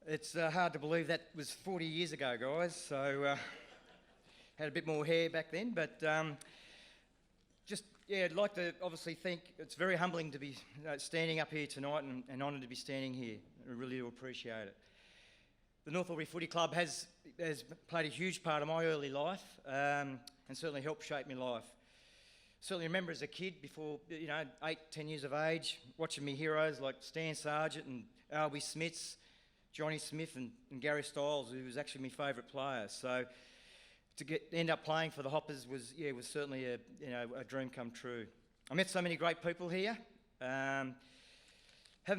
It's hard to believe that was 40 years ago, guys. So had a bit more hair back then, but I'd like to obviously think it's very humbling to be standing up here tonight and honoured to be standing here. I really do appreciate it. The North Albury Footy Club has played a huge part of my early life and certainly helped shape my life. Certainly remember as a kid, before 8, 10 years of age, watching me heroes like Stan Sargent and Albie Smiths, Johnny Smith and Gary Stiles, who was actually my favourite player. So to end up playing for the Hoppers was certainly a dream come true. I met so many great people here. Having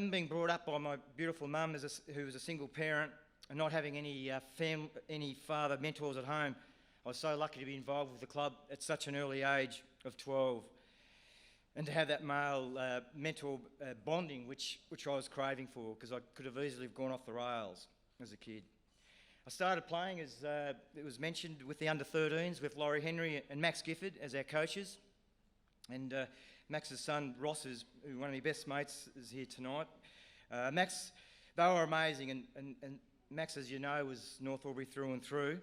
been brought up by my beautiful mum who was a single parent and not having any father mentors at home, I was so lucky to be involved with the club at such an early age of 12, and to have that male mentor bonding, which I was craving for, because I could have easily gone off the rails as a kid. I started playing, as it was mentioned, with the under-13s with Laurie Henry and Max Gifford as our coaches, and Max's son Ross, who's one of my best mates, is here tonight. Max, they were amazing, and Max, as you know, was North Albury through and through.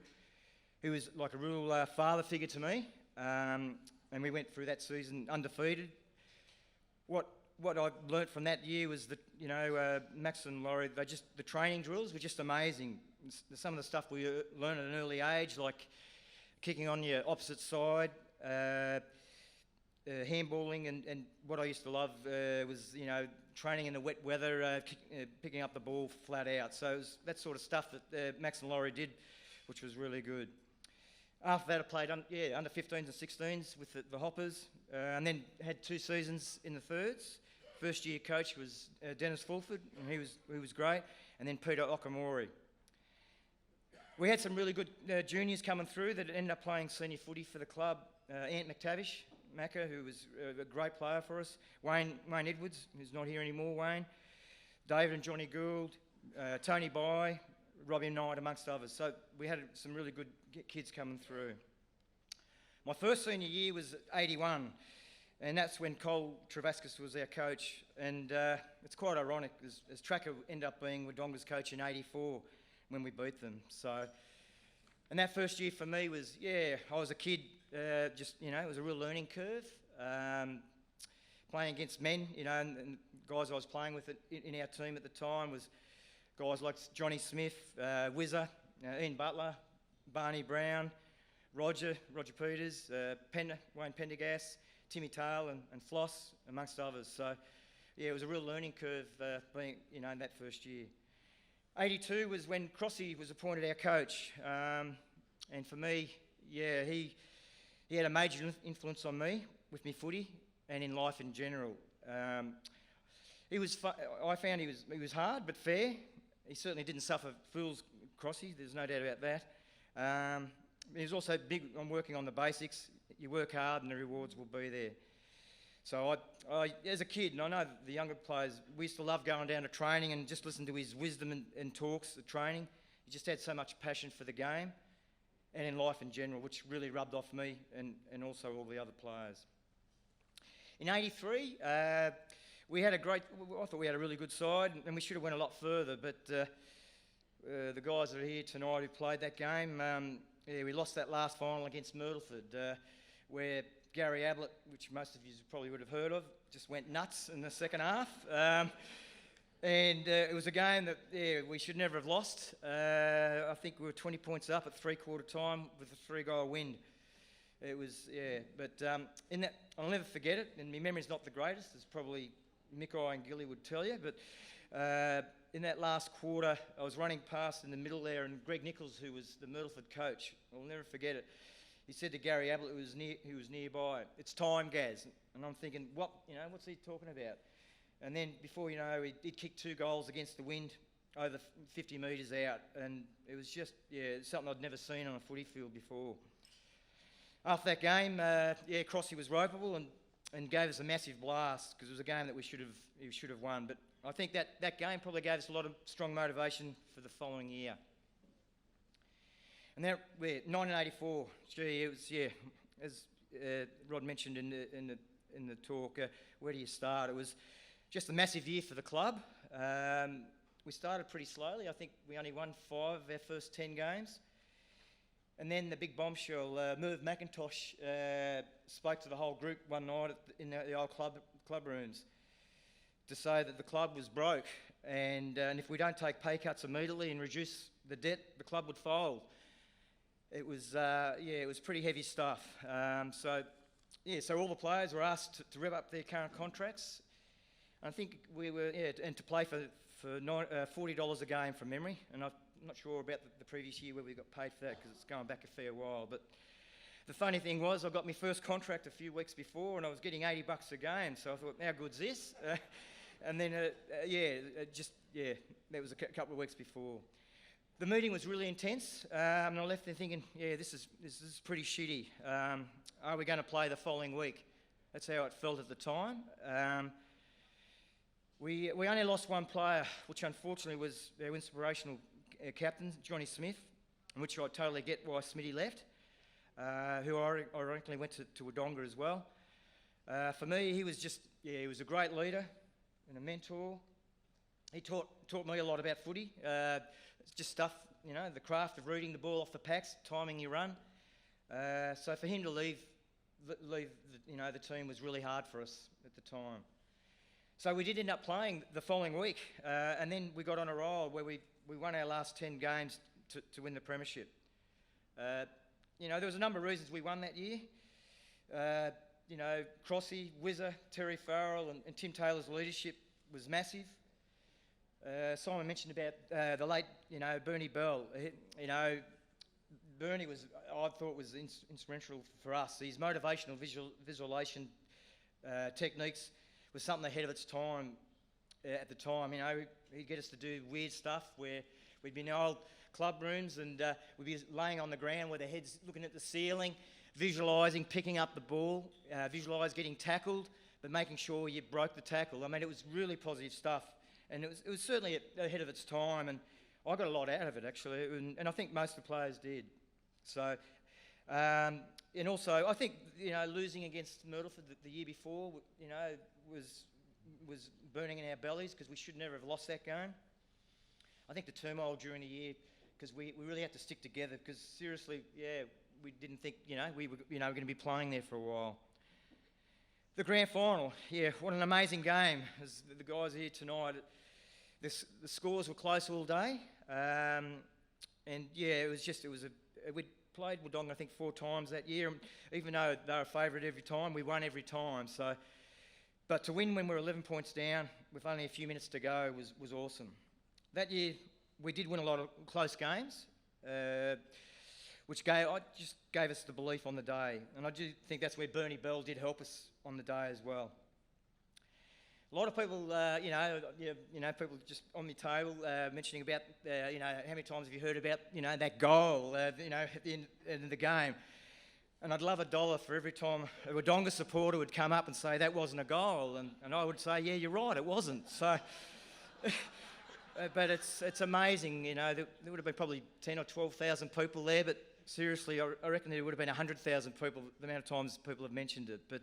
He was like a real father figure to me, and we went through that season undefeated. What I learnt from that year was that Max and Laurie, the training drills were just amazing. Some of the stuff we learned at an early age, like kicking on your opposite side, handballing, and what I used to love was training in the wet weather, picking up the ball flat out. So it was that sort of stuff that Max and Laurie did, which was really good. After that, I played under 15s and 16s with the Hoppers, and then had 2 seasons in the thirds. First year coach was Dennis Fulford, and he was great, and then Peter Okamori. We had some really good juniors coming through that ended up playing senior footy for the club. Ant McTavish, Macca, who was a great player for us. Wayne Edwards, who's not here anymore, Wayne. David and Johnny Gould, Tony Bye, Robbie Knight, amongst others. So we had some really good kids coming through. My first senior year was 81, and that's when Cole Travascus was our coach. And it's quite ironic, as Tracker ended up being Wodonga's coach in 84 when we beat them. So, and that first year for me was, I was a kid, it was a real learning curve. Playing against men, and guys I was playing with in our team at the time was guys like Johnny Smith, Whizzer, Ian Butler, Barney Brown, Roger Peters, Wayne Pendergast, Timmy Tail and Floss, amongst others. So, it was a real learning curve being, in that first year. 82 was when Crossy was appointed our coach, and for me, he had a major influence on me with me footy and in life in general. I found he was hard but fair. He certainly didn't suffer fools, Crossy, there's no doubt about that. He was also big on working on the basics. You work hard and the rewards will be there. So I as a kid, and I know the younger players, we used to love going down to training and just listen to his wisdom and talks at training. He just had so much passion for the game and in life in general, which really rubbed off me and also all the other players. In 83, I thought we had a really good side, and we should have went a lot further, but the guys that are here tonight who played that game, we lost that last final against Myrtleford, where Gary Ablett, which most of you probably would have heard of, just went nuts in the second half. And it was a game that we should never have lost. I think we were 20 points up at three-quarter time with a 3-goal win. It was, but in that, I'll never forget it, and my memory's not the greatest, as probably Mickey and Gilly would tell you, but in that last quarter, I was running past in the middle there, and Greg Nichols, who was the Myrtleford coach, I'll never forget it, he said to Gary Ablett, who was nearby, "It's time, Gaz." And I'm thinking, what's he talking about? And then before you know, he kicked 2 goals against the wind over 50 metres out, and it was just, something I'd never seen on a footy field before. After that game, Crossy was ropeable and gave us a massive blast, because it was a game that we should have won. But I think that game probably gave us a lot of strong motivation for the following year. And then 1984, it was, as Rod mentioned in the talk, where do you start? It was just a massive year for the club. we started pretty slowly. I think we only won 5 of our first 10 games. And then the big bombshell, Merv McIntosh spoke to the whole group one night in the old club rooms to say that the club was broke, and if we don't take pay cuts immediately and reduce the debt, the club would fold. It was, it was pretty heavy stuff. So all the players were asked to rev up their current contracts. I think we were, and to play for $40 a game from memory, and I'm not sure about the previous year where we got paid for that because it's going back a fair while. But the funny thing was, I got my first contract a few weeks before, and I was getting $80 a game. So I thought, how good's this? And then, that was a couple of weeks before. The meeting was really intense, and I left there thinking, this is pretty shitty. Are we going to play the following week? That's how it felt at the time. We only lost one player, which unfortunately was our inspirational captain, Johnny Smith, which I totally get why Smitty left, who ironically went to Wodonga as well. For me, he was he was a great leader and a mentor. He taught me a lot about footy. It's just stuff, the craft of reading the ball off the packs, timing your run. So for him to leave the team was really hard for us at the time. So we did end up playing the following week, and then we got on a roll where we won our last 10 games to win the premiership. There was a number of reasons we won that year. Crossy, Whizzer, Terry Farrell and Tim Taylor's leadership was massive. Simon mentioned about the late, Bernie Bell. Bernie I thought was instrumental for us. His motivational visualisation techniques was something ahead of its time at the time. He'd get us to do weird stuff where we'd be in old club rooms and we'd be laying on the ground with our heads looking at the ceiling, visualising picking up the ball, visualise getting tackled, but making sure you broke the tackle. It was really positive stuff, and it was certainly ahead of its time, and I got a lot out of it actually, and I think most of the players did. So, and also I think losing against Myrtleford the year before, was burning in our bellies because we should never have lost that game. I think the turmoil during the year, because we really had to stick together, because seriously, we didn't think we were going to be playing there for a while. The grand final, what an amazing game. As the guys here tonight, the scores were close all day, we'd played Wodonga I think 4 times that year, and even though they were a favourite every time, we won every time. So, but to win when we were 11 points down with only a few minutes to go was awesome. That year we did win a lot of close games, which gave us the belief on the day, and I do think that's where Bernie Bell did help us on the day as well. A lot of people, people just on the table mentioning about, how many times have you heard about, that goal, at the end of the game. And I'd love $1 for every time a Wodonga supporter would come up and say that wasn't a goal, and I would say, yeah, you're right, it wasn't. So, but it's amazing, there would have been probably 10 or 12,000 people there, but seriously, I reckon there would have been 100,000 people, the amount of times people have mentioned it. But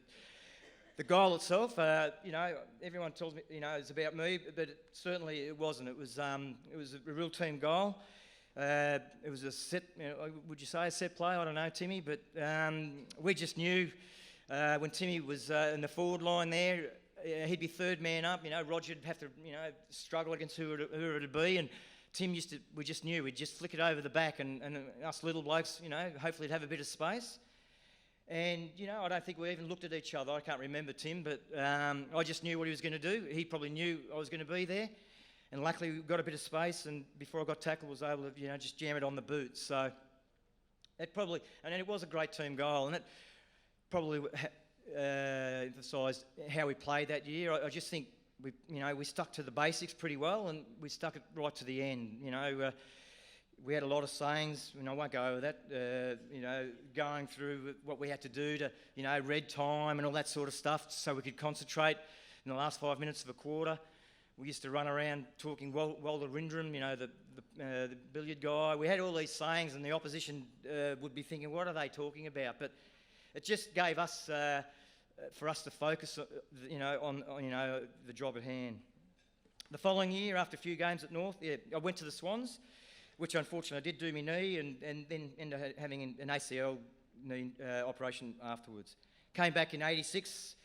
the goal itself, everyone tells me, it's about me, but certainly it wasn't. It was a real team goal. It was a set, would you say a set play? I don't know, Timmy, but we just knew when Timmy was in the forward line there, he'd be third man up. Roger'd have to, struggle against who it would be, and Tim we just knew we'd just flick it over the back, and us little blokes, hopefully it'd have a bit of space. And, I don't think we even looked at each other. I can't remember Tim, but I just knew what he was going to do. He probably knew I was going to be there. And luckily we got a bit of space, and before I got tackled, was able to, just jam it on the boot. So it probably, and it was a great team goal, and it probably emphasised how we played that year. I just think we stuck to the basics pretty well, and we stuck it right to the end. We had a lot of sayings, I won't go over that, going through what we had to do to, red time and all that sort of stuff so we could concentrate in the last 5 minutes of a quarter. We used to run around talking Walter Rindram, the billiard guy. We had all these sayings, and the opposition would be thinking, what are they talking about? But it just gave us, for us to focus, on the job at hand. The following year, after a few games at North, I went to the Swans, which unfortunately did do me knee, and then ended up having an ACL knee operation afterwards. Came back in '86,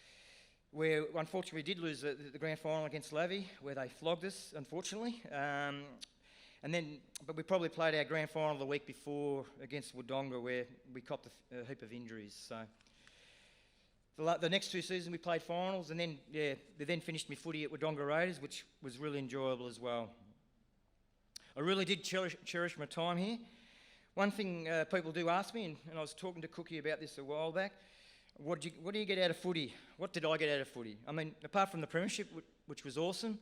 where unfortunately we did lose the grand final against Lavey, where they flogged us, unfortunately. But we probably played our grand final the week before against Wodonga, where we copped a heap of injuries. So the next 2 seasons we played finals, and then they then finished me footy at Wodonga Raiders, which was really enjoyable as well. I really did cherish my time here. One thing people do ask me, and I was talking to Cookie about this a while back, what do you get out of footy? What did I get out of footy? I mean, apart from the premiership, which was awesome,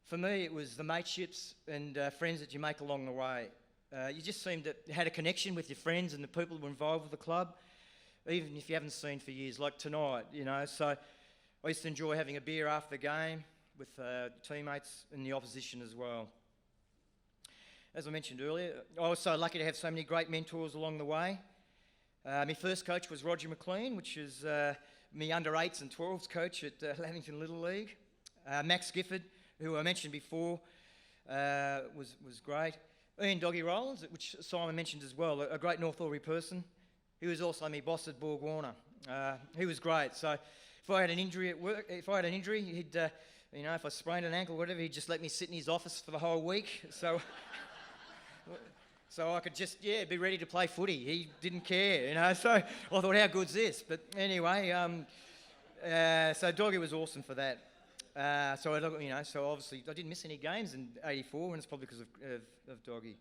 for me it was the mateships and friends that you make along the way. You just seemed to had a connection with your friends and the people who were involved with the club, even if you haven't seen for years, like tonight, you know. So I used to enjoy having a beer after the game with teammates and the opposition as well. As I mentioned earlier, I was so lucky to have so many great mentors along the way. My first coach was Roger McLean, which is me under 8s and 12s coach at Lavington Little League. Max Gifford, who I mentioned before, was great. Ian Doggy Rollins, which Simon mentioned as well, a great North Albury person. He was also my boss at Borg Warner. He was great. So if I had an injury at work, he'd, if I sprained an ankle or whatever, he'd just let me sit in his office for the whole week. So I could just, be ready to play footy. He didn't care, you know. So I thought, how good's this? But anyway, so Doggy was awesome for that. So obviously I didn't miss any games in '84, and it's probably because of Doggy.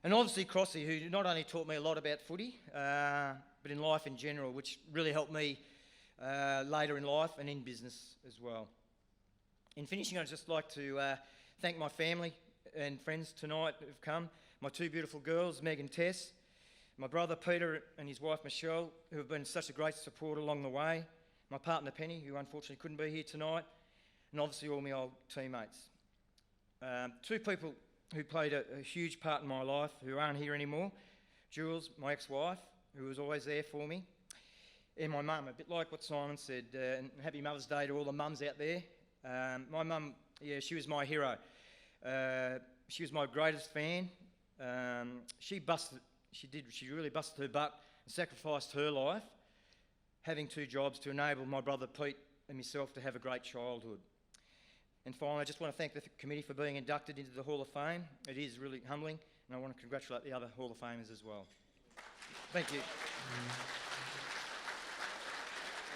And obviously Crossy, who not only taught me a lot about footy, but in life in general, which really helped me later in life and in business as well. In finishing, I'd just like to thank my family and friends tonight who've come. My 2 beautiful girls, Meg and Tess, my brother Peter and his wife Michelle, who have been such a great support along the way, my partner Penny, who unfortunately couldn't be here tonight, and obviously all my old teammates. 2 people who played a huge part in my life who aren't here anymore: Jules, my ex-wife, who was always there for me, and my mum, a bit like what Simon said, and happy Mother's Day to all the mums out there. My mum, she was my hero. She was my greatest fan. She really busted her butt and sacrificed her life, having 2 jobs to enable my brother Pete and myself to have a great childhood. And finally, I just want to thank the committee for being inducted into the Hall of Fame. It is really humbling, and I want to congratulate the other Hall of Famers as well. Thank you.